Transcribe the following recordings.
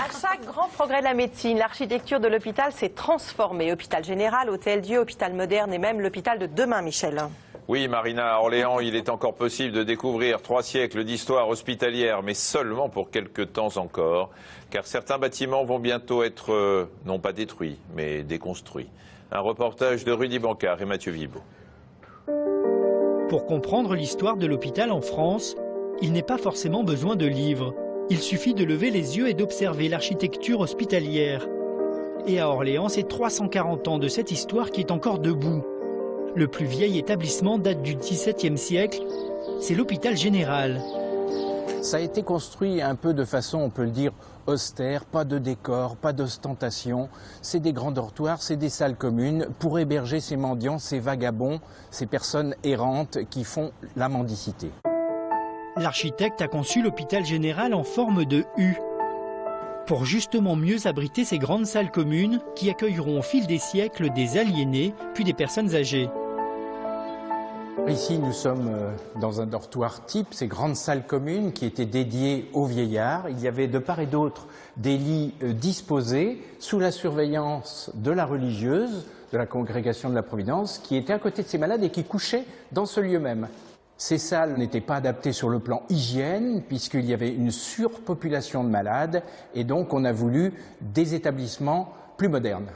À chaque grand progrès de la médecine, l'architecture de l'hôpital s'est transformée. Hôpital général, Hôtel-Dieu, hôpital moderne et même l'hôpital de demain, Michel. Oui, Marina, à Orléans, il est encore possible de découvrir 3 siècles d'histoire hospitalière, mais seulement pour quelques temps encore, car certains bâtiments vont bientôt être, non pas détruits, mais déconstruits. Un reportage de Rudy Bancard et Mathieu Vibo. Pour comprendre l'histoire de l'hôpital en France, il n'est pas forcément besoin de livres. Il suffit de lever les yeux et d'observer l'architecture hospitalière. Et à Orléans, c'est 340 ans de cette histoire qui est encore debout. Le plus vieil établissement date du XVIIe siècle, c'est l'hôpital général. Ça a été construit un peu de façon, on peut le dire, austère, pas de décor, pas d'ostentation. C'est des grands dortoirs, c'est des salles communes pour héberger ces mendiants, ces vagabonds, ces personnes errantes qui font la mendicité. L'architecte a conçu l'hôpital général en forme de U, pour justement mieux abriter ces grandes salles communes qui accueilleront au fil des siècles des aliénés, puis des personnes âgées. Ici, nous sommes dans un dortoir type, ces grandes salles communes qui étaient dédiées aux vieillards. Il y avait de part et d'autre des lits disposés sous la surveillance de la religieuse, de la congrégation de la Providence, qui était à côté de ces malades et qui couchait dans ce lieu même. Ces salles n'étaient pas adaptées sur le plan hygiène, puisqu'il y avait une surpopulation de malades, et donc on a voulu des établissements plus modernes.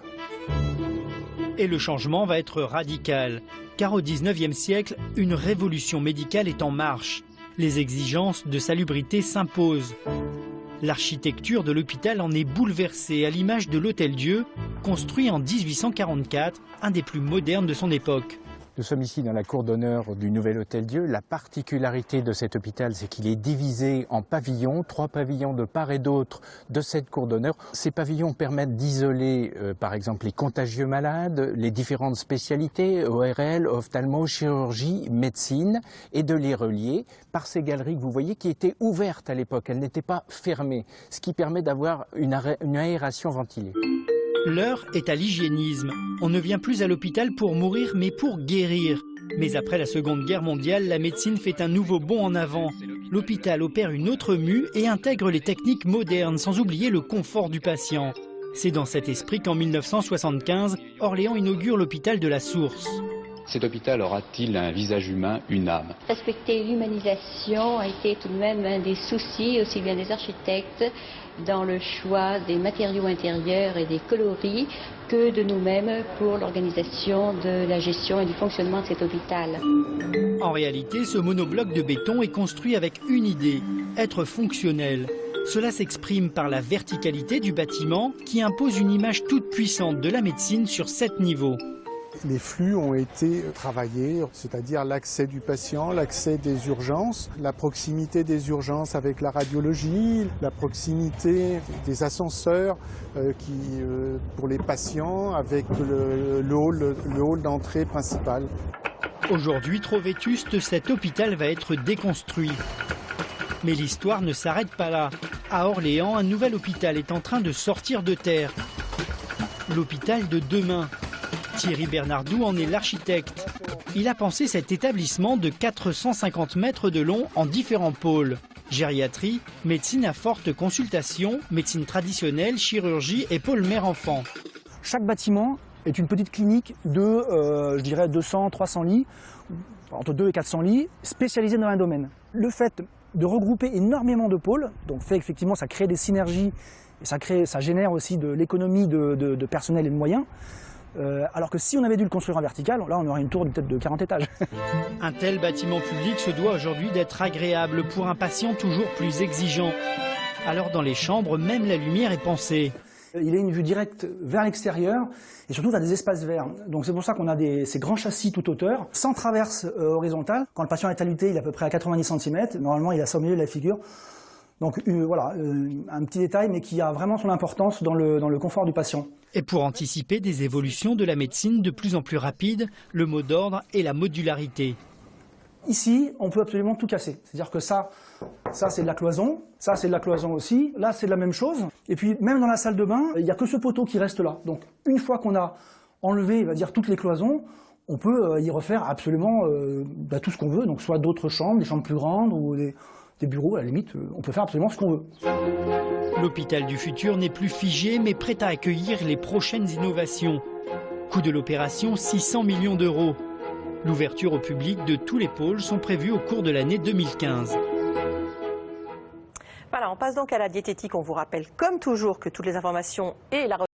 Et le changement va être radical, car au XIXe siècle, une révolution médicale est en marche. Les exigences de salubrité s'imposent. L'architecture de l'hôpital en est bouleversée à l'image de l'Hôtel-Dieu, construit en 1844, un des plus modernes de son époque. Nous sommes ici dans la cour d'honneur du nouvel Hôtel-Dieu. La particularité de cet hôpital, c'est qu'il est divisé en pavillons, 3 pavillons de part et d'autre de cette cour d'honneur. Ces pavillons permettent d'isoler, par exemple, les contagieux malades, les différentes spécialités, ORL, ophtalmo, chirurgie, médecine, et de les relier par ces galeries que vous voyez qui étaient ouvertes à l'époque. Elles n'étaient pas fermées, ce qui permet d'avoir une aération ventilée. L'heure est à l'hygiénisme. On ne vient plus à l'hôpital pour mourir, mais pour guérir. Mais après la Seconde Guerre mondiale, la médecine fait un nouveau bond en avant. L'hôpital opère une autre mue et intègre les techniques modernes, sans oublier le confort du patient. C'est dans cet esprit qu'en 1975, Orléans inaugure l'hôpital de la Source. Cet hôpital aura-t-il un visage humain, une âme? Respecter l'humanisation a été tout de même un des soucis, aussi bien des architectes, dans le choix des matériaux intérieurs et des coloris, que de nous-mêmes pour l'organisation de la gestion et du fonctionnement de cet hôpital. En réalité, ce monobloc de béton est construit avec une idée, être fonctionnel. Cela s'exprime par la verticalité du bâtiment qui impose une image toute puissante de la médecine sur 7 niveaux. Les flux ont été travaillés, c'est-à-dire l'accès du patient, l'accès des urgences, la proximité des urgences avec la radiologie, la proximité des ascenseurs pour les patients avec le hall d'entrée principal. Aujourd'hui, trop vétuste, cet hôpital va être déconstruit. Mais l'histoire ne s'arrête pas là. À Orléans, un nouvel hôpital est en train de sortir de terre. L'hôpital de demain. Thierry Bernardou en est l'architecte. Il a pensé cet établissement de 450 mètres de long en différents pôles. Gériatrie, médecine à forte consultation, médecine traditionnelle, chirurgie et pôle mère-enfant. Chaque bâtiment est une petite clinique de, je dirais, 200-300 lits, entre 2 et 400 lits, spécialisés dans un domaine. Le fait de regrouper énormément de pôles, donc fait effectivement ça crée des synergies, et ça génère aussi de l'économie de personnel et de moyens. Alors que si on avait dû le construire en vertical, là on aurait une tour peut-être de 40 étages. Un tel bâtiment public se doit aujourd'hui d'être agréable pour un patient toujours plus exigeant. Alors dans les chambres, même la lumière est pensée. Il a une vue directe vers l'extérieur et surtout vers des espaces verts. Donc c'est pour ça qu'on a ces grands châssis toute hauteur, sans traverse horizontale. Quand le patient est alité, il est à peu près à 90 cm. Normalement, il a ça au milieu de la figure. Donc voilà, un petit détail, mais qui a vraiment son importance dans le confort du patient. Et pour anticiper des évolutions de la médecine de plus en plus rapides, le mot d'ordre est la modularité. Ici, on peut absolument tout casser. C'est-à-dire que ça c'est de la cloison, ça c'est de la cloison aussi, là c'est de la même chose. Et puis même dans la salle de bain, il n'y a que ce poteau qui reste là. Donc une fois qu'on a enlevé, on va dire, toutes les cloisons, on peut y refaire absolument tout ce qu'on veut. Donc soit d'autres chambres, des chambres plus grandes ou des bureaux, à la limite, on peut faire absolument ce qu'on veut. L'hôpital du futur n'est plus figé, mais prêt à accueillir les prochaines innovations. Coût de l'opération, 600 millions d'euros. L'ouverture au public de tous les pôles sont prévues au cours de l'année 2015. Voilà, on passe donc à la diététique. On vous rappelle comme toujours que toutes les informations et la